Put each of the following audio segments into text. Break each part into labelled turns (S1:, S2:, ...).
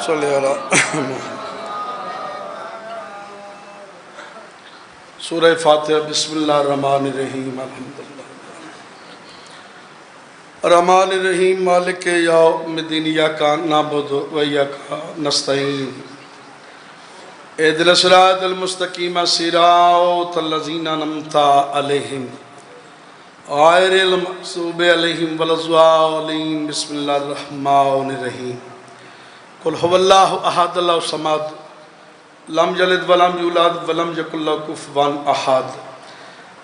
S1: صلی اللہ سورہ فاتحہ بسم اللہ الرحمن الرحیم الحمدللہ الرحمن الرحیم مالک یوم الدین ایاک نعبد و ایاک نستعین اهدنا الصراط المستقیم صراط الذین انعمت علیہم غیر المغضوب علیہم ولا الضالین بسم اللہ الرحمن الرحیم قل هو اللہ احد اللہ الصمد لم یلد ولم یولد ولم یکن لہ کفوا احد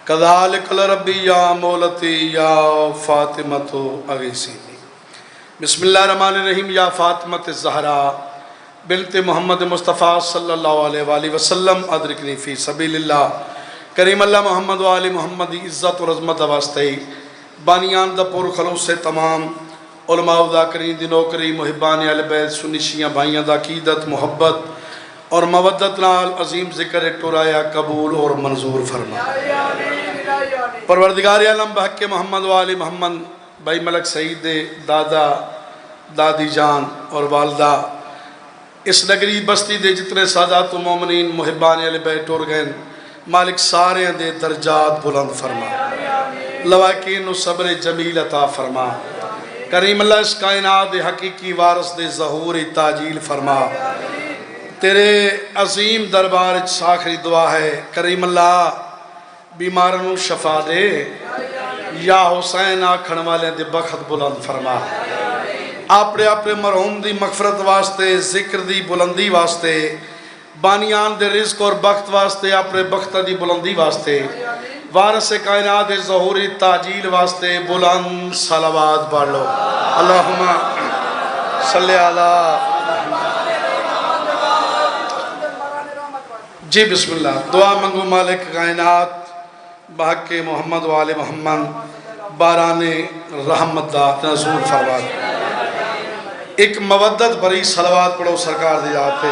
S1: کذالک ربی یا مولتی یا فاطمۃ اغیثینی بسم اللہ الرحمن الرحیم یا فاطمۃ الزہراء بنت محمد مصطفیٰ صلی اللہ علیہ وآلہ وسلم ادرکنی فی سبیل اللہ کریم اللہ محمد و آل محمد عزت و عظمت واسطے بانیان دا پر خلوص سے تمام علماء و ذاکرین دی نوکری محبان اہل بیت سنی شیعہ بھائیاں دا عقیدت محبت اور مودت نال عظیم ذکر ٹورایا قبول اور منظور فرما پروردگار عالم بحق محمد و آل محمد بھائی ملک سعید دے دادا دادی جان اور والدہ اس نگری بستی دے جتنے سادات و مومنین محبان اہل بیت ٹور گئے مالک سارے دے درجات بلند فرما لواکین و صبر جمیل عطا فرما کریم اللہ اس کائنات دے حقیقی وارث دے ظہور تاجیل فرما تیرے عظیم دربار آخری دعا ہے کریم اللہ بیمارنوں شفا دے یا حسین آکھن والے دے بخت بلند فرما اپنے مرحوم دی مغفرت واسطے ذکر دی بلندی واسطے بانیان دے رزق اور بخت واسطے اپنے بخت دی بلندی واسطے وارث کائنات ظہوری تاجیل واسطے بلند صلوات پڑھ لو اللہم صلی اللہ جی بسم اللہ دعا منگو مالک کائنات بحق محمد و آل محمد باران رحمت دا نزول فرما ایک مودت بری صلوات پڑھو سرکار دی جاتے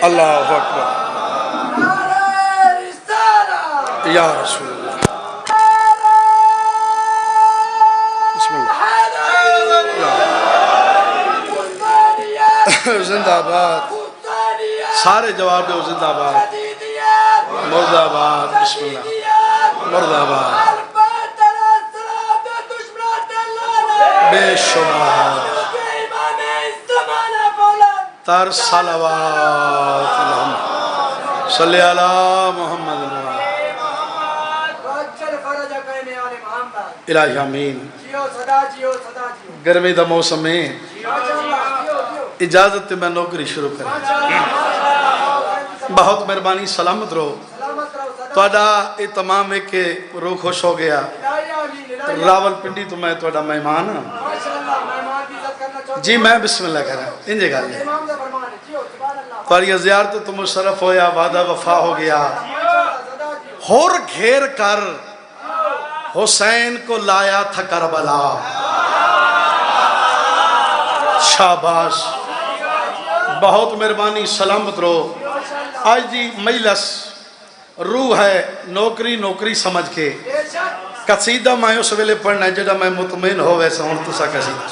S1: اللہ اکبر یا رسول اللہ بسم اللہ زندہ باد سارے جواب دو زندہ باد مرد آباد بسم اللہ مرد آباد بے شمار تر صلوات صلی اللہ محمد الہی آمین گرمی دا موسم میں اجازت میں نوکری شروع کریں بہت مہربانی سلامت رہو توڑا اہتمام ہے کہ روح خوش ہو گیا راول پنڈی تو میں توڑا مہمان ہوں جی میں بسم اللہ کر رہا ہوں ان جگہ لیں توڑی زیارت تو مشرف ہویا وعدہ وفا ہو گیا ہور گھیر کر حسین کو لایا تھا کربلا شاباش بہت مہربانی سلامت رہو آج دی مجلس روح ہے نوکری نوکری سمجھ کے قصیدہ میں اس ویلے پڑھنا ہے جڑا میں مطمئن ہو ویسا ہوں تو سا قصیدہ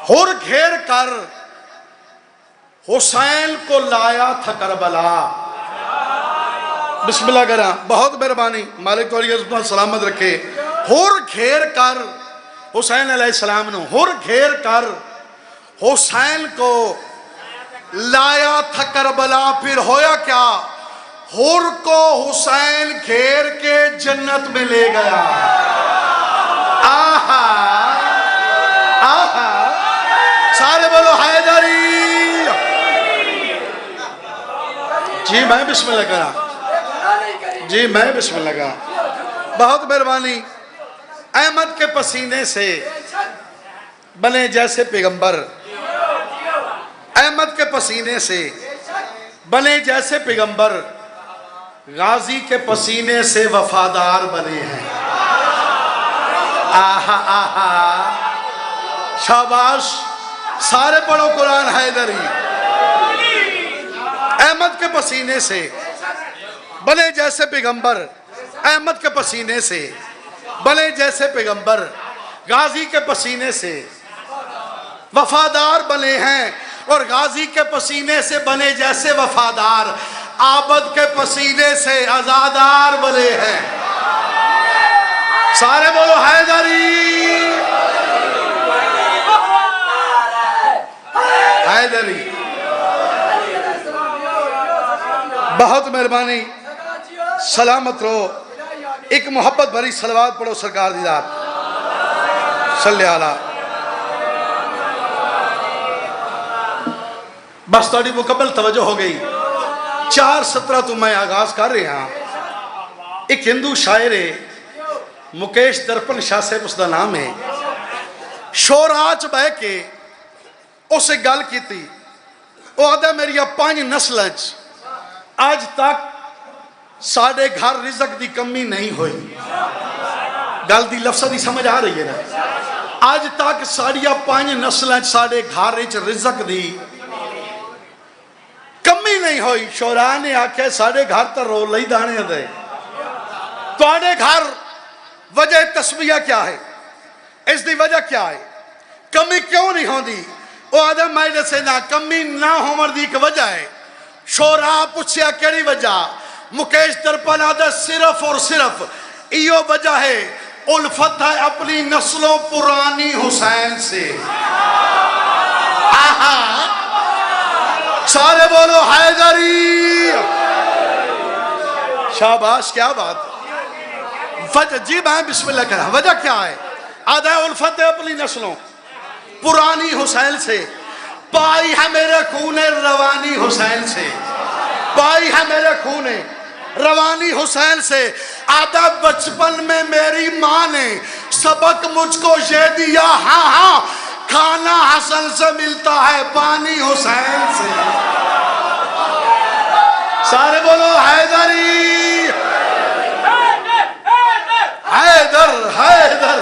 S1: ہور گھیر کر حسین کو لایا تھا کربلا بسم اللہ کرا بہت مہربانی مالک توڑی عزت سلامت رکھے ہور گھیر کر حسین علیہ السلام نے ہور گھیر کر حسین کو لایا تھا کربلا پھر ہویا کیا ہور کو حسین گھیر کے جنت میں لے گیا آہا آہا سارے بولو حیدری جی میں بسم اللہ کرا جی میں بسم اللہ کرا بہت مہربانی احمد کے پسینے سے بنے جیسے پیغمبر احمد کے پسینے سے بنے جیسے پیغمبر غازی کے پسینے سے وفادار بنے ہیں آہا آہا شاباش سارے پڑھو قرآن حیدری احمد کے پسینے سے بنے جیسے پیغمبر احمد کے پسینے سے بنے جیسے پیغمبر غازی کے پسینے سے وفادار بنے ہیں، اور غازی کے پسینے سے بنے جیسے وفادار، عابد کے پسینے سے عزادار بنے ہیں۔ سارے بولو حیدری، حیدری۔ بہت مہربانی، سلامت رہو۔ ایک محبت بھری صلوات پڑھو سرکار دی ذات، صلی اللہ۔ بس تھوڑی مکمل توجہ ہو گئی۔ 4:17 تو میں آغاز کر رہے ہاں۔ ایک ہندو شاعر ہے مکیش درپن شاہ صاحب، اس دا نام ہے۔ شوراج بہ کے اسے گل کی تھی، وہ آدھا میری 5 نسلیں آج تک ساڑھے گھر رزق دی کمی نہیں ہوئی۔ گل دی لفظ دی سمجھ آ رہی ہے نا؟ آج تک ساڑھیا 5 نسلیں ساڑھے گھر رزق دی کمی نہیں ہوئی۔ شورا نے آکھے ساڑھے گھر تا رو لئی دانے دے، تو آڑے گھر وجہ تسبیح کیا ہے؟ اس دی وجہ کیا ہے؟ کمی کیوں نہیں ہوں دی؟ وہ آدھا مائدہ سے نہ کمی نہ ہوں دی کی وجہ ہے۔ شورا پوچھیا کیڑی وجہ؟ مکیش درپن آدھا صرف اور صرف ایو وجہ ہے، الفت ہے اپنی نسلوں پرانی حسین سے۔ سارے بولو حیدری، شاباش، کیا بات۔ وجہ جی میں بسم اللہ کرا، وجہ کیا ہے؟ آدھا الفت ہے اپنی نسلوں پرانی حسین سے، پائی ہے میرے خون روانی حسین سے، پائی ہے میرے خون روانی حسین سے۔ آدھا بچپن میں میری ماں نے سبق مجھ کو یہ دیا، ہاں ہاں کھانا حسن سے ملتا ہے پانی حسین سے۔ سارے بولو حیدری، حیدر حیدر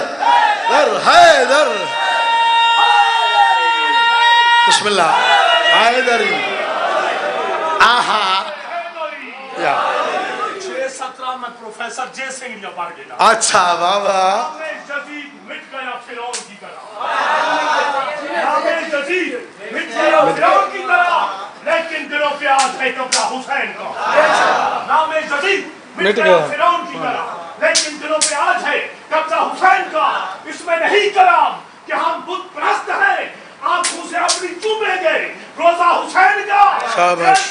S1: حیدر، بسم اللہ، حیدری۔ آہا یا
S2: 6:17 میں پروفیسر جے سنگھ لیا پار گیا۔
S1: اچھا بابا،
S2: نام جدید مٹ گیا فرعون کی طرح، نام جدید مٹ گیا فرعون کی طرح، لیکن دلوں پہ آج ہے کپڑا حسین کا۔ نام جدید مٹ گیا فرعون کی طرح، لیکن دلوں پہ آج ہے کپڑا حسین کا۔ اس میں نہیں کلام کہ ہم بت پرست ہیں، آنکھوں سے اپنی چومیں گے روزہ حسین کا۔
S1: شاباش،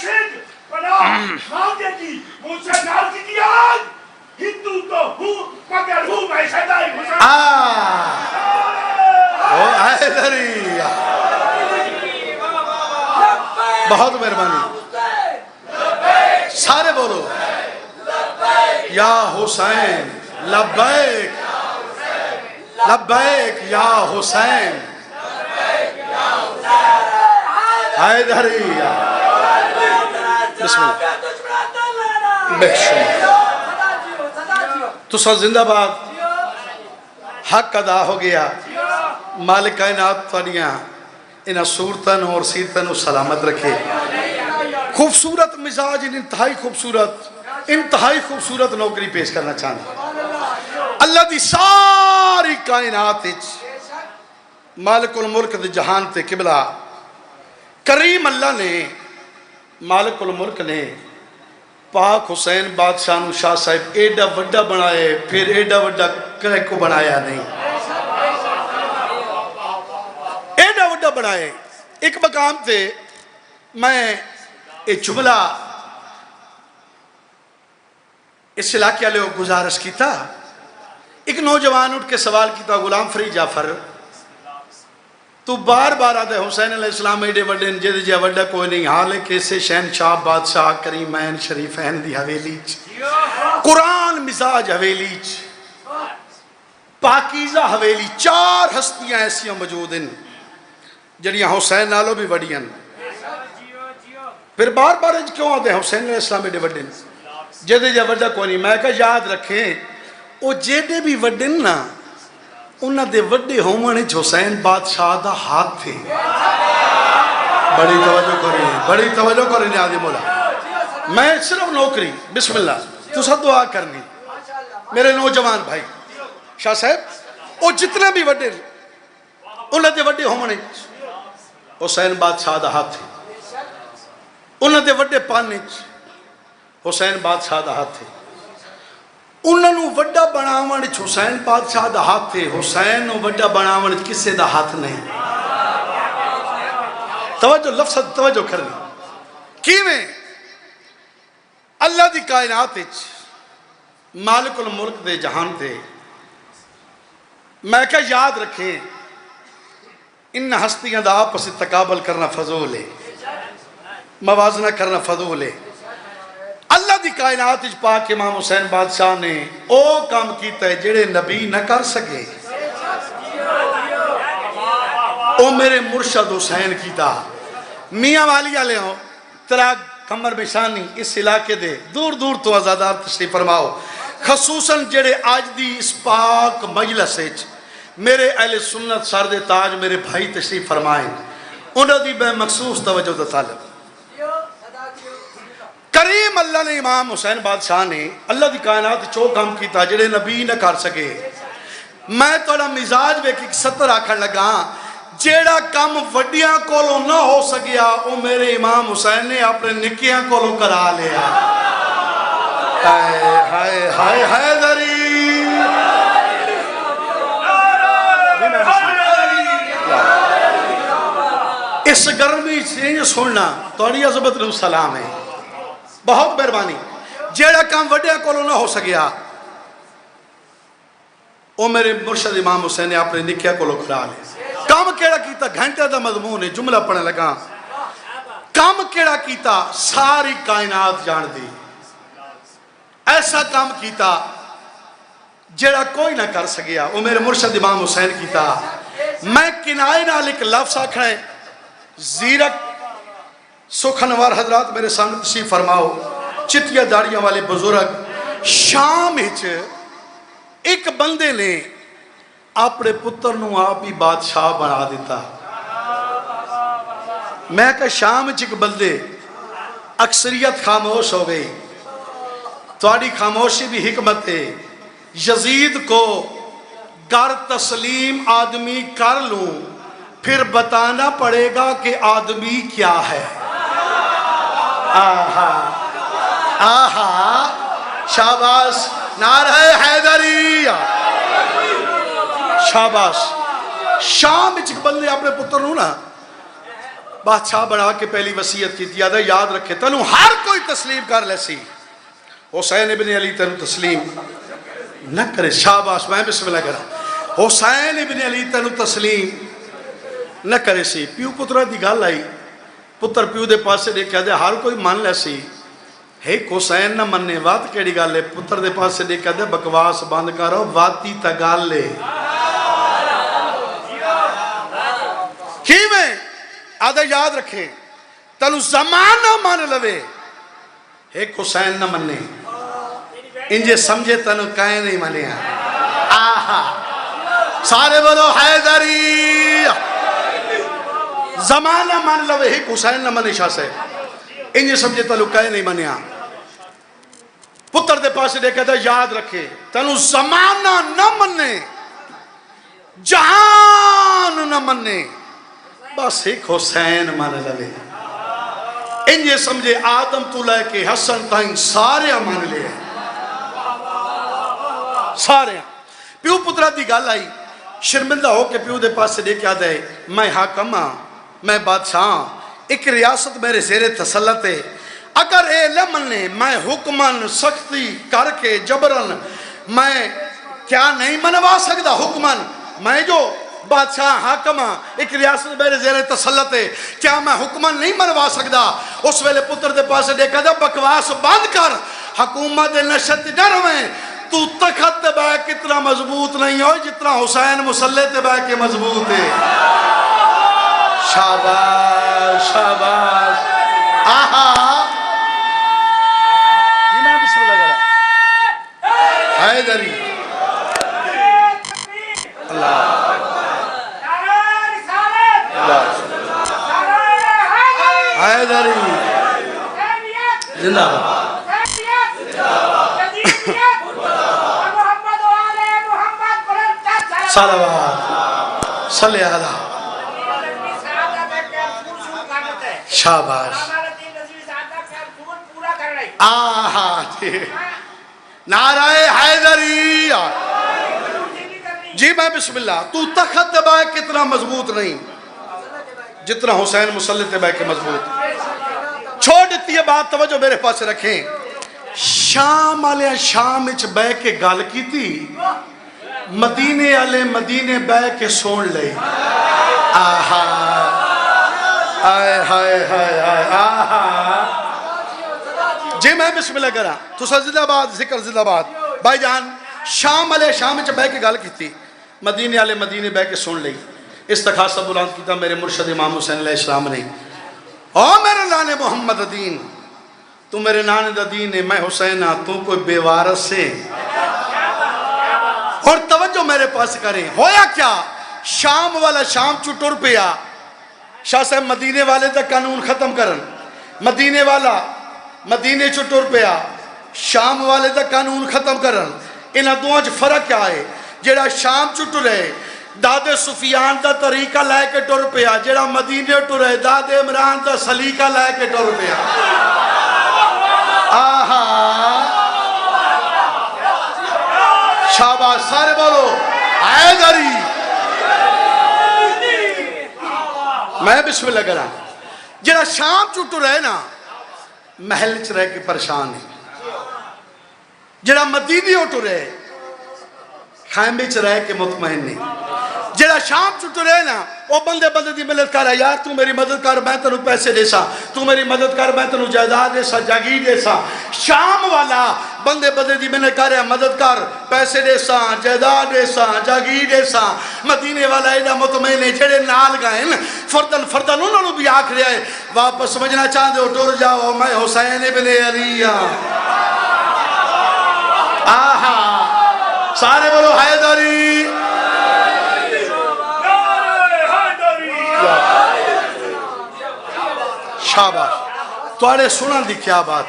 S2: مانگے گی مجھ سے نال کی کیا آج، ہندو تو ہوں مگر ہوں میں شہدائی حسین۔
S1: او حیدری، بہت مہربانی، سارے بولو یا حسین لبیک لبیک یا حسین حیدری۔ بسم اللہ، بے شمار تو سب زندہ باد، حق ادا ہو گیا۔ مالک کائنات تانیاں انہاں صورتن اور سیرتن سلامت رکھے۔ خوبصورت مزاج، انتہائی خوبصورت نوکری پیش کرنا چاہتا۔ اللہ دی ساری کائنات مالک الملک دی جہان تے قبلہ کریم اللہ نے، مالک الملک نے پاک حسین بادشاہ نو شاہ صاحب ایڈا وڈا بنائے، پھر ایڈا وڈا کہے کو بنایا نہیں، ایڈا وڈا بنائے۔ ایک مقام تے میں ایک جملہ اس علاقے والے کو گزارش کی تھا۔ ایک نوجوان اٹھ کے سوال کیتا، غلام فرید جعفر تو بار بار آدھے حسین علیہ السلام ایڈے وڈے جدے جا وڈا کوئی نہیں، حال ہے کہ اسے شہنشاہ بادشاہ کریمین شریفین دی حویلی قرآن مزاج حویلی پاکیزہ حویلی، 4 ہستیاں ایسیاں موجود ہیں جڑیاں حسین نالو بھی وڈیاں۔ پھر بار بار کیوں آدھے حسین علیہ السلام ایڈے وڈے جدے جا وڈا کوئی نہیں؟ میں کہا یاد رکھیں وہ جیڈے بھی وڈے نا انہاں دے وڈے ہومن وچ حسین بادشاہ دا ہاتھ تھے۔ بڑی توجہ کریں نیازی مولا۔ میں صرف نوکری، بسم اللہ تو سب دعا کرنی میرے نوجوان بھائی، شاہ صاحب وہ جتنے بھی وڈے انہوں دے وڈے ہونے حسین بادشاہ دا ہاتھ ہے انہوں دے وڈے پانے حسین بادشاہ دا ہاتھ ہے انہوں نے وڈا بناون حسین بادشاہ دا ہاتھ ہے حسین وڈا بناون کسے دا ہاتھ نہیں توجہ لفظ توجہ کرنی کیویں اللہ دی کائنات مالک الملک دے جہان تے میں کہا یاد رکھیں ان ہستیاں دا آپس تقابل کرنا فضول ہے موازنہ کرنا فضول ہے اللہ دی کائنات پاک امام حسین بادشاہ نے او کام کیتا ہے جڑے نبی نہ کر سکے او میرے مرشد حسین کیتا میاں والی آلے ہوں ترا کمر بشانی اس علاقے دے دور دور تو آزادار تشریف فرماؤ خصوصاً جڑے آج دی اس پاک مجلس میرے اہل سنت سرد تاج میرے بھائی تشریف فرمائیں انہوں دی بے مخصوص توجہ دا طالب کریم اللہ نے امام حسین بادشاہ نے اللہ دی کائنات چو کام کیتا جڑے نبی نہ کر سکے میں توڑا مزاج بے ایک ستر آکھن لگا جیڑا کام وڈیاں کولوں نہ ہو سکیا وہ میرے امام حسین نے اپنے نکیاں کولوں کرا لیا ہائے ہائے ہائے حیدری اس گرمی سے سننا توڑی عظمت نو سلام ہے بہت مہربانی جیڑا کام وڈیاں کولوں نہ ہو سکیا وہ میرے مرشد امام حسین نے اپنے نکیاں کولوں کرا لیا کام کیڑا کیتا گھنٹے دا مضمون ہے جملہ پڑھنے لگا کام کیڑا کیتا ساری کائنات جان دی ایسا کام کیتا جیڑا کوئی نہ کر سکیا وہ میرے مرشد امام حسین کیتا میں کنائے نال ایک لفظ آکھنا ہے زیرک سخنوار حضرات میرے سامنے تشریف فرماؤ چتیا داڑیاں والے بزرگ شام ہچ ایک بندے نے اپنے پتر نو آپ ہی بادشاہ بنا دیتا میں کہا شام چک بندے اکثریت خاموش ہو گئی تواڈی خاموشی بھی حکمت ہے یزید کو گر تسلیم آدمی کر لوں پھر بتانا پڑے گا کہ آدمی کیا ہے آہا آہا شاباش نعرہ حیدری شاباش شام چک بندے اپنے پتر نو نا بادشاہ بنا کے پہلی وصیت کی تھی یاد رکھے تنو ہر کوئی تسلیم کر لے سی حسین ابن علی تنو تسلیم نہ کرے شاباش میں بسم اللہ کرا حسین ابن علی تنو تسلیم نہ کرے سی پیو پترہ دی گال آئی پتر پیو دے پاس سے دیکھا دے ہر کوئی مان لے سی ایک حسین نہ مننے وات کیڑی گال لے پتر دے پاس سے دیکھا دے بکواس باندھ کرو واتی تا گال لے کی میں آدھا یاد رکھیں تنو زمانہ مان لوے ایک حسین نہ مننے انجھے سمجھے تنو کائیں نہیں منے آہا سارے بولو حیدری زمانہ مان لوے ایک حسین نہ منے شاہ سے انجھے سمجھے تنو کائیں نہیں منے پتر دے پاس دیکھا تھا یاد رکھے تنو زمانہ نہ مننے جہان نہ مننے بس ایک حسین مان لوے انجھے سمجھے آدم تو لے کے حسن تائیں سارے مان لے سارے پیو پترہ دی گال آئی شرمندہ ہو کے پیو دے پاس سے دیکھ یاد ہے میں حاکم ہاں میں بادشاہ ایک ریاست میرے زیر تسلط ہے اگر اے لمن نے میں حکمن سختی کر کے جبرن میں کیا نہیں منوا سکتا حکمن میں جو بادشاہ حاکم ہاں ایک ریاست میرے زیر تسلط ہے کیا میں حکمن نہیں منوا سکتا اس ویلے پتر دے پاس سے دیکھا جا بکواس بند کر حکومت نشت ڈر میں تو تخت بے کتنا مضبوط نہیں ہو جتنا حسین مسلح بے کے مضبوط ہے شاباش شاباش آہا امام بسم اللہ کرا حیدری اللہ حیدری زندہ صلوات صلی علی شاباش آہا نعرہ حیدری جی میں بسم اللہ تو تخت دبائے کتنا مضبوط نہیں جتنا حسین مسلط دبائے کے مضبوط چھوڑ دیتی ہے بات توجہ میرے پاس رکھیں شام والے شام اچ بے کے گال کی تھی مدینے والے مدینے بے کے سون لے آہا آئے ہائے ہائے آہا جی میں بسم اللہ کرا تو زندہ باد ذکر زندہ باد بھائی جان شام والے شام اچ بے کے گال کی تھی مدینے والے مدینے بے کے سون لے استخاصہ بلند کیتا میرے مرشد امام حسین علیہ السلام نے او میرے نانے محمد دین تو میرے نانے دا دین ہے میں حسین ہاں تو کوئی بے وارث سے اور توجہ میرے پاس کریں ہویا کیا شام والا شام چٹور پیا شاہ صاحب مدینے والے دا قانون ختم کرن مدینے والا مدینے چٹور پیا شام والے دا قانون ختم کرن انہاں دوہاں چ فرق کیا ہے جڑا شام چٹور ہے دادے سفیان دا طریقہ لائے کے ٹر پیا جڑا مدینے ٹر ہے دادے عمران دا سلیقہ لائے کے ٹر پیا آہا شاباش سارے بولو حیدری میں بسم اللہ کرا جڑا شام چٹر ہے نا محل چ رہ کے پریشان ہے جڑا مدینے ٹر ہے خیمے چ رہ کے مطمئن نہیں جڑا شام چٹر ہے نا وہ بندے بندے دی مدد کر یار تو میری مدد کر میں تینوں پیسے دے سا تو میری مدد کر میں تینوں جائیداد دے سا جاگیر دے سا شام والا بندے بندے دی مدد کر پیسے دے سا جائیداد دے سا جاگیر دے سا مدینے والا ایڈا مطمئن ہے جڑے نال گئے فردن فردن انہوں نے بھی آکھ رہا ہے واپس سمجھنا چاہتے ہو ٹر جاؤ میں حسین ابن علی آہا سارے بولو حیدری شاباش توڑے سنن دی کیا بات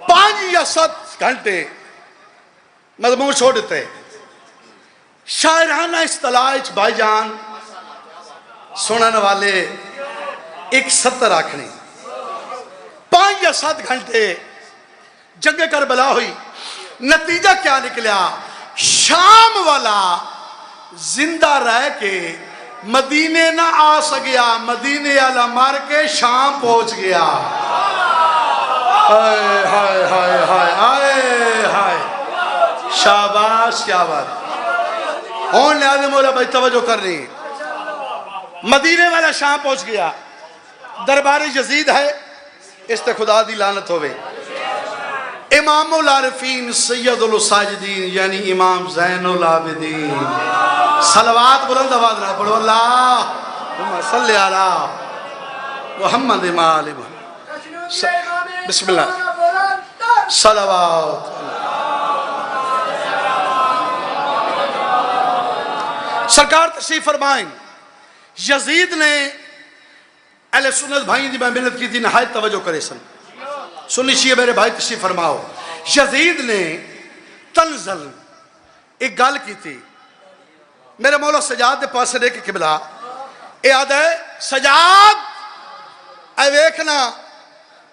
S1: 5 یا 7 گھنٹے مضمون چھوڑ دیتے شاعرانہ اصطلاح بھائی جان سنن والے ایک 70 آکھنے 5 یا 7 گھنٹے جنگ کربلا ہوئی نتیجہ کیا نکلیا شام والا زندہ رہ کے مدینے نہ آ سکیا مدینے والا مار کے شام پہنچ گیا ہائے ہائے ہائے ہائے ہائے ہائے شاباش کیا بات ہون نیازِ مولا بھائی توجہ کر رہی مدینے والا شام پہنچ گیا دربار یزید ہے اس تے خدا دی لعنت ہوئے امام العارفین سید الساجدین یعنی امام زین العابدین صلوات بلند آواز رہا پڑھو اللہ صلی علی محمد امام بسم اللہ صلوات سرکار تشریف فرمائیں یزید نے اہل سنت بھائی دی میں محنت کی تھی نہایت توجہ کرے سنی شیعہ میرے بھائی تشریف فرماؤ یزید نے تنزل ایک گال کی تھی میرے مولا سجاد دے پاس دے کے قبلہ اے آدھا ہے سجاد اے ویکھنا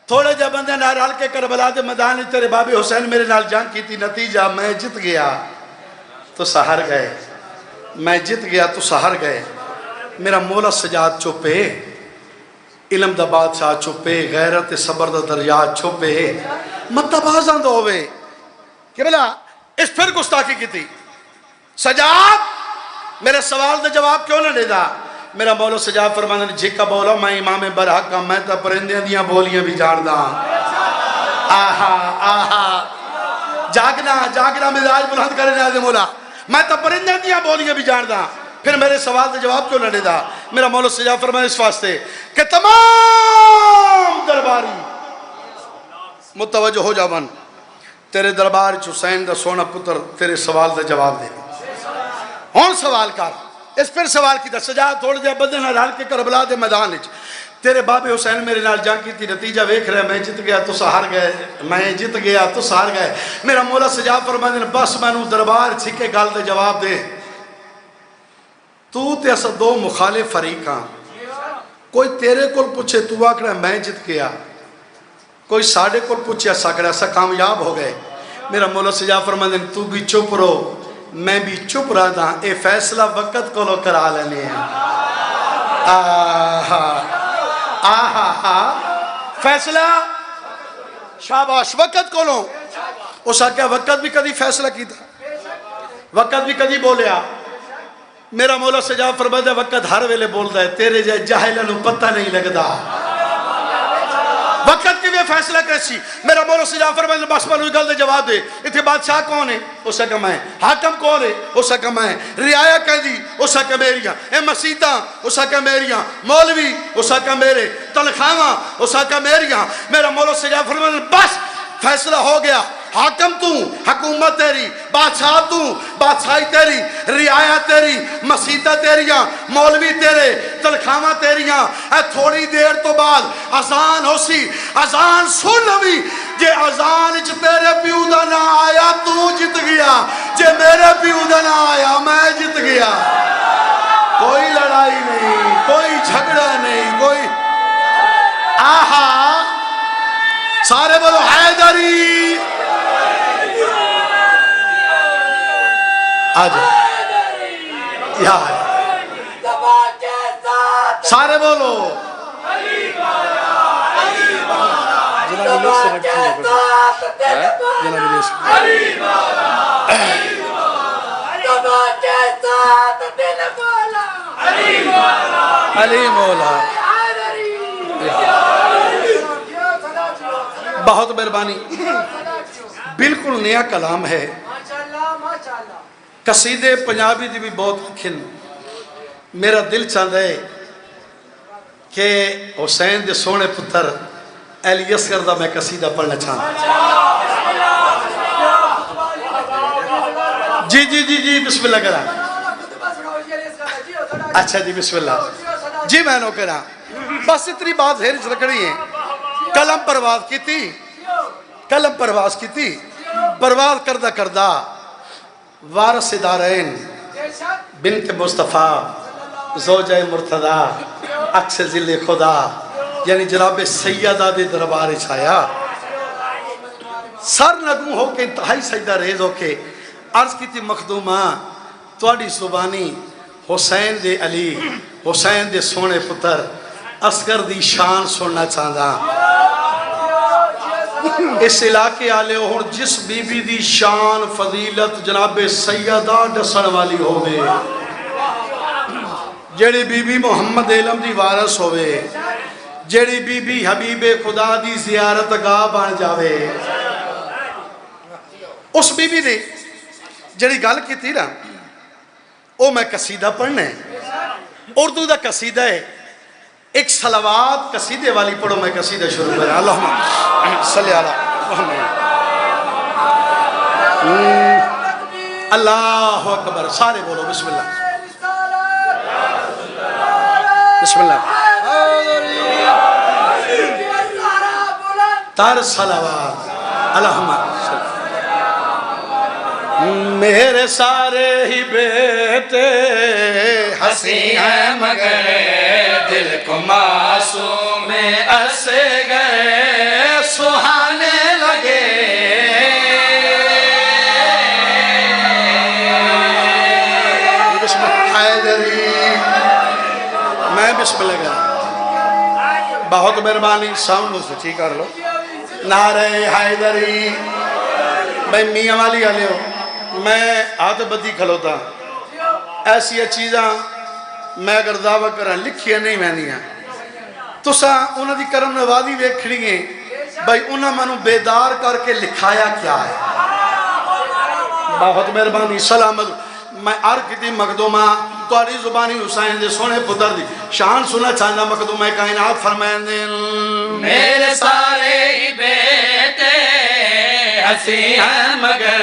S1: تھوڑے جب بندے نارال کے کربلا دے میدان تیرے بابی حسین میرے نال جان کی تھی نتیجہ میں جت گیا تو سہر گئے میں جت گیا تو سہر گئے میرا مولا سجاد چوپے علم دا بادشاہ چھپے غیرت صبر دا دریات چھپے متبازاں دو ہوئے کہ بلا اس پھر گستاخی کی تھی سجاد میرے سوال دا جواب کیوں نہ دے دا میرا مولا سجاد فرمانا نے جھکا بولا میں امام برحق کا میں تا پرندیاں دیاں بولیاں بھی جان دا آہا آہا جاگنا مزاج بلند کرے نیازِ مولا میں تا پرندیاں دیاں بولیاں بھی جان دا پھر میرے سوال دے جواب کیوں نہ دے دا میرا مولا سجاد فرمایا اس واسطے کہ تمام درباری متوجہ ہو جاون تیرے دربار حسین دا سونا پتر تیرے سوال دا جواب دے ہون سوال کر اس پھر سوال کی دا سجاد تھوڑ دیا بدن ہر کے کربلا دے میدان وچ تیرے باب حسین میرے نال جان کی تھی نتیجہ ویکھ رہے میں جت گیا تو سہار گئے میں جت گیا تو سہار گئے میرا مولا سجاد فرماندے نے بس مینوں دربار چھکے گل دے جواب دے تو تے اسا دو مخالف فریق ہاں. کوئی تیرے کول پوچھے تو آکڑا میں جت گیا, کوئی ساڑھے کول پوچھے ساکڑا اسا کامیاب ہو گئے. میرا مولا سجا فرماندے تو بھی چپ رہو میں بھی چپ رہا تھا, اے فیصلہ وقت کو لو کرا لینے ہیں. فیصلہ شاباش وقت کو لو. اس آکیا وقت بھی کدی فیصلہ کی تھا, وقت بھی کدی بولیا. میرا مولا سجا فرماتا ہے وقت ہر ویلے بولتا ہے, تیرے جائے جاہلانو پتہ نہیں لگتا. وقت کی بھی فیصلہ کرسی. میرا مولا سجا فرماتا ہے بس منو گل دے جواب دے, اتھے بادشاہ کون ہے؟ اس کا میں. حاکم کون ہے؟ اس کا میں. رعایا کہہ دی اس کا میریاں. اے مسیطاں اس کا میریاں. مولوی اس کا میرے. تنخواہاں اس کا میریاں. میرا مولا سجا فرماتا ہے بس فیصلہ ہو گیا. حاکم تو حکومت تیری, بادشاہ تو بادشاہی تیری, رعایا تیری, مسیطہ تیریاں, مولوی تیرے, تنخواہاں تیریاں. اے تھوڑی دیر تو بعد اذان ہو سی. اذان سن لوی جے اذان چ تیرے پیو دا نہ آیا تو جت گیا, جے میرے پیو دا نہ آیا میں جت گیا. کوئی لڑائی نہیں, کوئی جھگڑا نہیں, کوئی آہا. سارے بولو حیدری. آجا یا سارے بولو علی مولا. بہت مہربانی. بالکل نیا کلام ہے. قصیدے پنجابی دی بھی بہت لکھن. میرا دل چاہتا ہے کہ حسین دے سونے پتر علی اصغر دا میں قصیدہ پڑھنا چاہتا. جی جی جی جی بسم اللہ کرا. اچھا جی بسم اللہ جی میں نو کرا. بس اتنی بات ہیرچ رکھنی ہے. قلم پرواز کی تھی, قلم پرواز کی تھی, پرواز کردہ کردہ وارث دارین بنت مصطفیٰ زوجہ مرتضی عکس ذل خدا یعنی جناب سیدہ دے دربار چھایا. سر نگوں ہو کے انتہائی سجدہ ریز ہو کے عرض کی تھی مخدومہ تواڈی زبانی حسین دے علی, حسین دے سونے پتر اصغر دی شان سننا چاہتا. اس علاقے آلے ہون جس بی بی دی شان فضیلت جناب سیدہ ڈسن والی ہوئے, جیڑی بی بی محمد علم دی وارث ہوئے, جیڑی بی بی حبیب خدا دی زیارت گاہ بان جاوے. اس بی بی نے جیڑی گل کی تھی نا او میں قصیدہ پڑھنا ہے. اردو دا قصیدہ ہے. ایک صلوات قصیدے والی پڑھو. میں قصیدہ شروع کریں. اللہم صلی اللہ محمد. اللہ اکبر. سارے بولو بسم اللہ. بسم اللہ. تار صلوات اللہم صلی. میرے سارے ہی بیٹے ہنسی ہیں مگر دل کو معصوم ایسے گئے سہانے لگے. بسم اللہ حیدری. میں بسم اللہ کرا. بہت مہربانی. ساؤنڈ سے ٹھیک کر لو. نعرہ حیدری. بھائی میاں والی آلے ہو, میں ہاتھ بدی کھلوتا. ایسی چیزاں میں اگر دعویٰ کریں لکھیاں نہیں مہنیاں تو سا انہوں دی کرم نوازی ویکھنی ہے. بھائی انہوں منو بیدار کر کے لکھایا کیا ہے. بہت مہربانی. سلامت. میں عرض کی مخدومہ تاری زبانی حسین دے سونے پتر دی شان سنا چاہنا. مخدومہ کائنات فرمائیں دے
S3: میرے سارے ہی بیٹے ہنسی ہیں مگر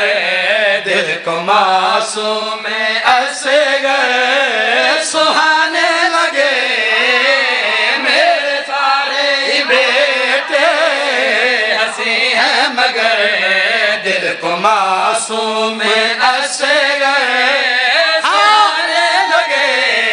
S3: دل کو معصوم ایسے گئے سہانے لگے. میرے سارے ہی بیٹے ہنسی ہیں مگر دل کو معصوم ایسے گئے سہانے لگے.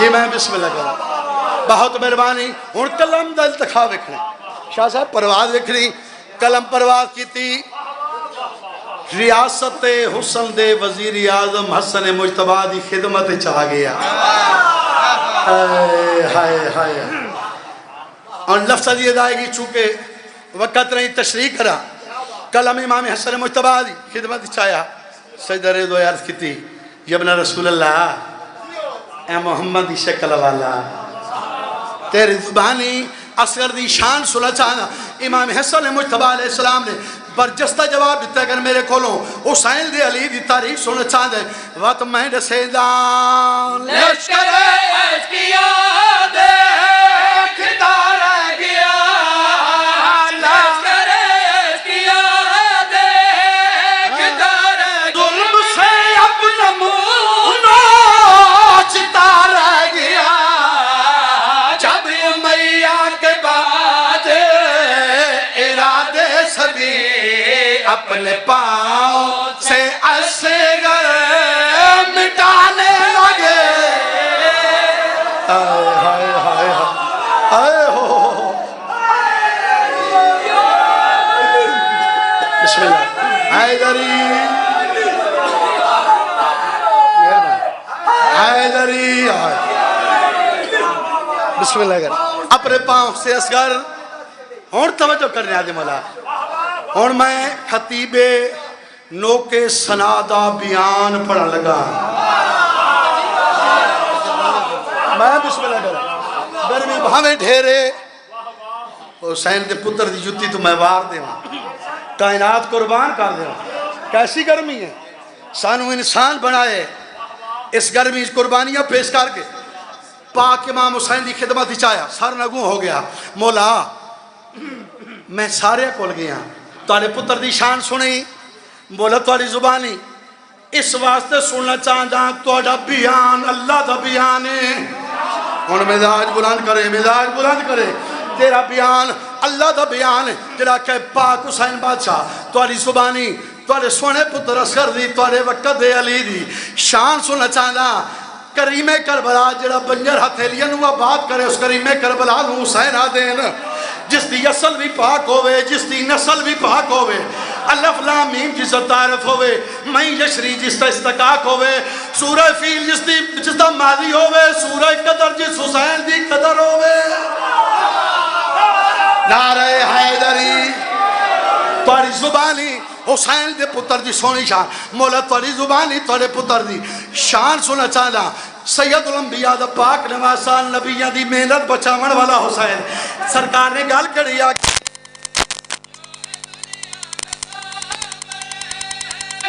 S1: جی میں بسم اللہ کروں بہت مہربانی ہوں قلم دا التخاب ویکھنا شاہ صاحب پرواز ویکھنی قلم پرواز کیتی ریاست حسن دے وزیر اعظم حسن مجتبی دی خدمت چاہ گیا ہائے ہائے اور لفظ دی ادائیگی چونکہ وقت نہیں تشریح کرا قلم امام حسن مجتبی دی خدمت چاہیا سجدہ ریدو عرض کی تھی ابن رسول اللہ اے محمد دی شکل والا تیری زبانی اصغر دی شان سنا چاہنا امام حسن مجتبی علیہ السلام نے برجستہ جواب دیتا ہے اگر میرے کھولوں حسین دی علی دی تاریخ سنا چاہتا ہے وقت میں رسیدان
S3: لشکر اشکیا دیکھتا رہ گیا لشکر اشکیا دیکھتا رہ گیا ظلم سے اپنا منہ نوچتا رہ گیا جب امیہ کے بعد ارادے سبھی اپنے پاؤں سے اصغر مٹانے لگے
S1: ہائے ہائے ہائے ہائے ہو بسم اللہ حیدری حیدری بسم اللہ کر اپنے پاؤں سے اصغر اور توجہ کرنے آدھے مولا اور میں خطیب نوکے سنادہ بیان پڑھا لگا میں بسم اللہ کرا گرمی بھامے ڈھیرے حسین دے پتر دی جتی تو میں وار دے ہوں کائنات قربان کر دے ہوں کیسی گرمی ہے سانو انسان بنائے اس گرمی قربانیاں پیش کر کے پاک امام حسین دی خدمت ہی چاہیا سر نگوں ہو گیا مولا میں سارے کول گیا تارے پتر دی شان سنی بولا تاری زبانی اس واسطے سننا چاہتا تھوڑا بیان اللہ دا بیان ہے اور مزاج بلند کرے تیرا بیان اللہ دا بیان ہے تیرا کہ پاک حسین بادشاہ تاری زبانی تارے سونے پتر اصغر دی تارے وقت دے علی دی شان سننا چاہتا کریم کربلا جڑا بنجر ہتھیلیاں نو بات کرے اس کریم کربلا نو حسین آدین جس دی اصل بھی پاک ہوئے جس دی نسل بھی پاک ہوئے الف لام میم جس دا تعارف ہوئے میں یشری جس دا استقاق ہوئے سورہ فیل جس دا ماضی ہوئے سورہ قدر جس حسین دی قدر ہوئے نعرہ حیدری تاری زبانی حسین دے پتر دی سونی شان مولا تاری زبانی تاری پتر دی شان سنا چاہنا سید الانبیاء دا پاک نواسا نبیان دی محنت بچاون والا حسین سرکار نے گال کری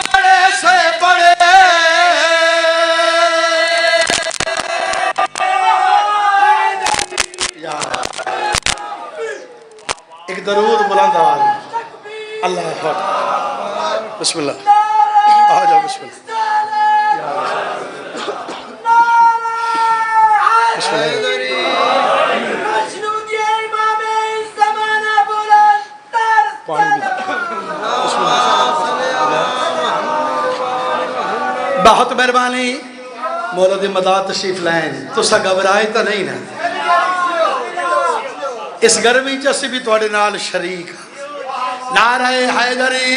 S1: بڑے سے بڑے ایک درود بلند آواز اللہ اکبر بسم اللہ آجا بسم اللہ بسم اللہ بہت مہربانی مولا دی مدد تشریف لائن تو سا گھبرائے تا نہیں نا اس گرمی جیسے بھی توڑے نال شریک نعرہ حیدری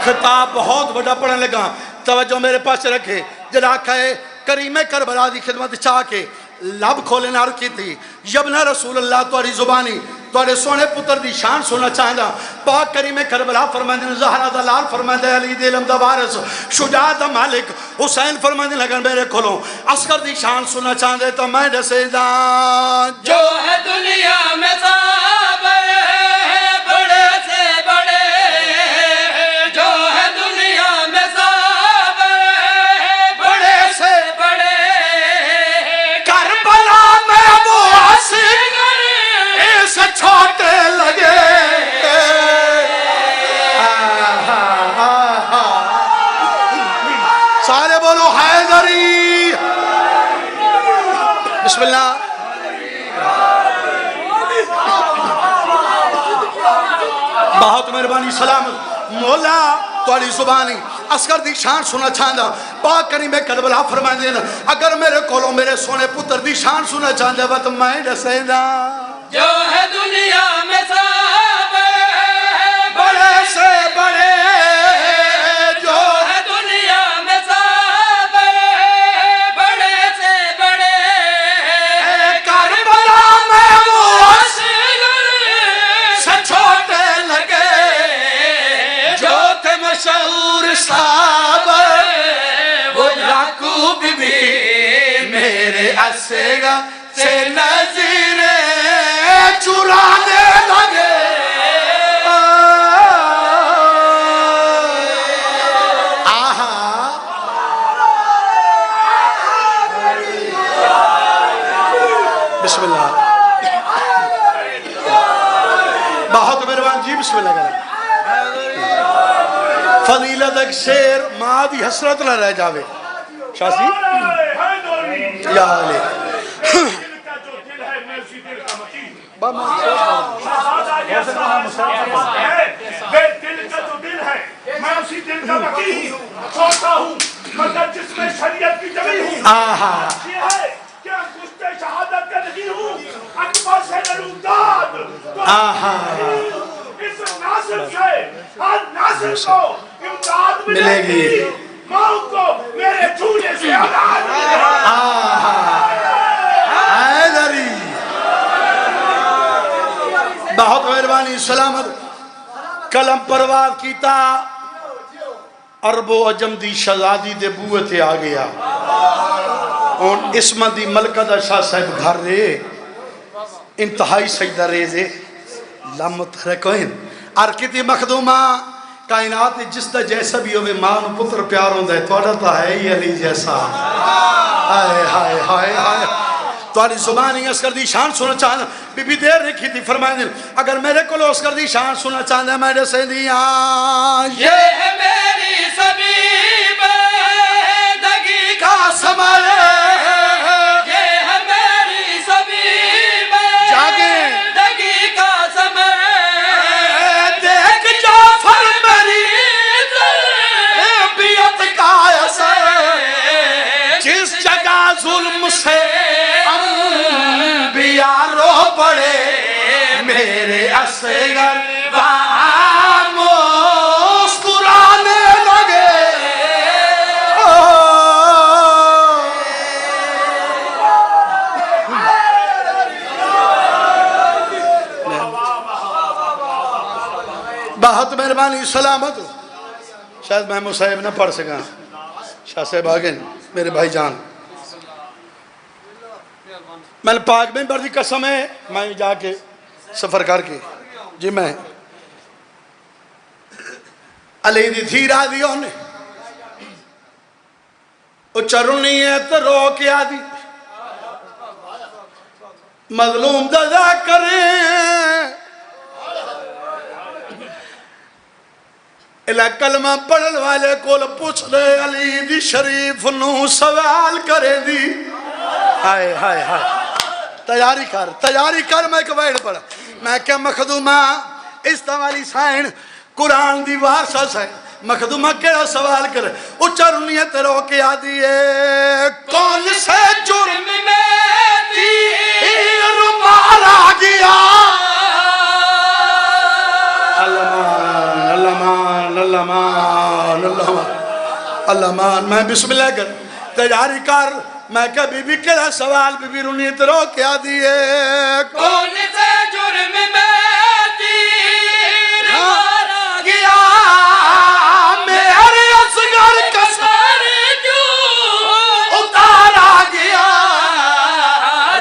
S1: خطاب بہت بڑا پڑھنے لگا توجہ میرے پاس رکھے جڑا کہے کریم کربلا دی خدمت چاہ کے لب کھولے نار کی تھی یبنا رسول اللہ تواری زبانی توارے سونے پتر دی شان سننا چاہنا پاک کریم کربلا فرمائندے زہرہ دلال فرمائندے علی دلم دا وارث شجاع دا مالک حسین فرمائندے لگن میرے کھولوں عسکر دی شان سننا چاہندے تو میں رسیدان
S3: جو ہے دنیا میں صابر بڑے سے بڑے جو ہے دنیا میں صابر بڑے سے بڑے
S1: کربلا میں وہ عسکر اس چھوٹے لگے سارے بولو حیدری بسم اللہ بہت مہربانی سلام مولا تاری زبانی اصغر دی شان سنا چاہتا پاک کریم کربلا فرمائیں دینا اگر میرے کولوں میرے سونے پتر دی شان سنا چاہتا ہے تو میں دسیں دا
S3: جو ہے دنیا میں سب
S1: بڑے سے بڑے
S3: جو ہے دنیا میں سب بڑے سے بڑے
S1: کربلا میں وہ سے چھوٹے لگے جو تھے مشہور صاحب وہ یعقوب بھی میرے اصغر سے نظریں چرانے لگے بسم اللہ بہت مہربان جی بسم اللہ کریں فضیلت ایک شیر ماں دی حسرت نہ رہ جاوے شاہ سی یا علی
S2: دل کا جو دل ہے میں اسی دل کا وکیل ہوں چھوٹا ہوں مگر جس میں شریعت کی جمی ہوں یہ ہے کیا کشتے شہادت کا نہیں ہوں اکبر سے نلوداد اس ناصر سے ہر ناصر کو امداد ملے گی ماں کو میرے چولے سے اولاد ملے
S1: حیدری بہت مہربانی سلامت کلم پرواز کیتا عرب و عجم دی شہزادی دے بوئے تے آ گیا اور اسمہ دی ملکہ دا شاہ صاحب گھر رہے انتہائی سجدہ ریزے لامت رکھوئن ارکتی مخدومہ کائنات جس دا جیسا بھی ہوئے ماں و پتر پیار ہوندہ ہے توڑا تا ہے ہی علی جیسا ہائے ہائے ہائے ہائے توڑی زبانی اسکر دی شان سنا چاہنا بی بی دیر رکھی تھی فرمائیں دل اگر میرے کو لو اسکر دی شان سنا چاہنا میں سے دیا
S3: یہ ہے میری سبیب دگی کا
S1: سمال
S3: یہ ہے میری سبیب
S1: جاگیں
S3: دگی کا سمر
S1: دیکھ جعفر میری بیعت کا اثر جس جگہ ظلم سے انبیاء رو پڑے میرے اصغر وہاں مسکرانے لگے بہت مہربانی سلامت شاید میں مصاحب نہ پڑھ سکا شاہ صاحب آگے میرے بھائی جان میں نے پاک میں بردی قسم ہے میں جا کے سفر کر کے جی میں علی دی دھی را دی ہونے اچرنی ہے تو رو کے آدھی مظلوم دادا کریں الہ کلمہ پڑھن والے کول پوچھ لے علی دی شریف نو سوال کرے دی ہائے ہائے ہائے تیاری کر میں ایک ویڈ پڑھا میں کیا مخدومہ اس توالی سائن قرآن دی وارسہ سائن مخدومہ کیا سوال کرے اچرنیت رو کے آدھی ہے کون سے جرم میں تیر مارا گیا اللہ مان میں بسم اللہ کر تیاری کر میں کہا بی بی کہا سوال بی بی رونیت رو کیا دیئے
S3: کون سے جرم میں تیر مارا
S1: گیا میرے اصغر کا
S3: سر کیوں
S1: اتارا گیا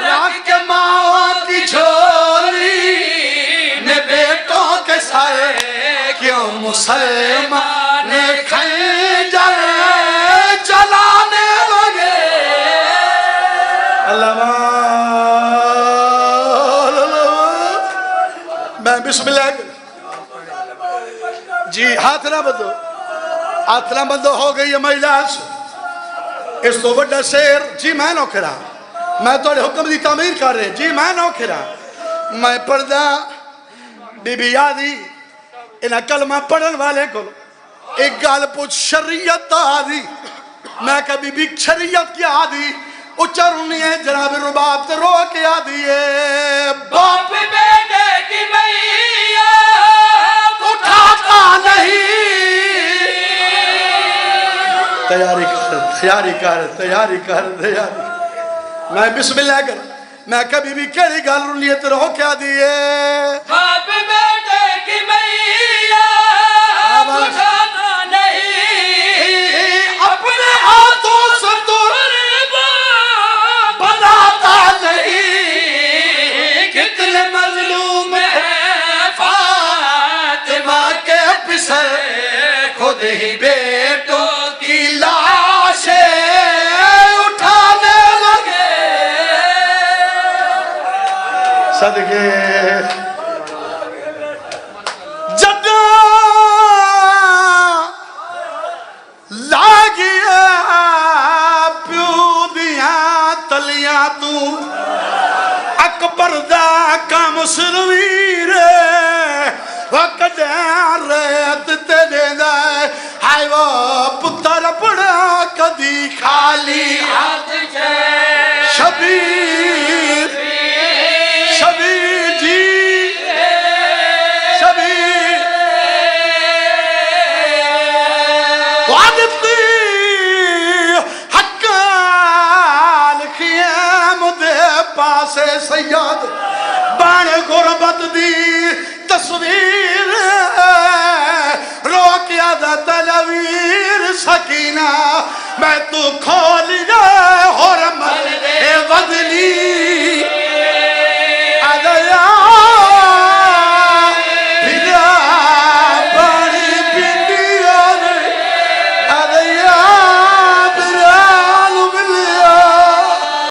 S1: رکھ کے ماں کی جھولی میں بیٹوں کے سر کیوں مسلمان خنجر چلانے لگے اللہ میں بسم اللہ جی ہاتھ نہ بندو ہو گئی ہے مجلس اس تو بڑا شیر جی میں نو کھرا میں توڑے حکم دی تعمیر کر رہے جی میں نو کھرا میں پردہ بی بی یادی انہا کلمہ پڑھن والے کو ایک گال پوچھ شریعت آدھی میں کبھی بھی شریعت کی آدھی اچھرنی ہے جناب رباب تے رو کے آدھی ہے
S3: باپ بیٹے کی میاں
S1: اٹھاتا نہیں تیاری کر میں بسم اللہ کر میں کبھی بھی کہڑی گال رنی ہے تے رو کے آدھی ہے
S3: باپ بیٹے کی میاں اٹھاتا نہیں
S1: اپنے ہاتھوں سے تو بناتا
S3: نہیں کتنے مظلوم ہیں فاطمہ کے
S1: پسر
S3: خود ہی بیٹوں
S1: کی لاشیں اٹھانے لگے صدقے جدہ لاگیا پیو دیاں تلیاں تو اکبر دا کام سرویر وقت ریت تے دیندہ ہائے وہ پتر پڑا کدی خالی
S3: ہاتھ سے
S1: شبیر شبیر جی شبیر وعدتی حقال خیم دے پاسے سید بان غربت دی تصویر روکیا دا تلویر سکینہ میں تو کھولیا حرمت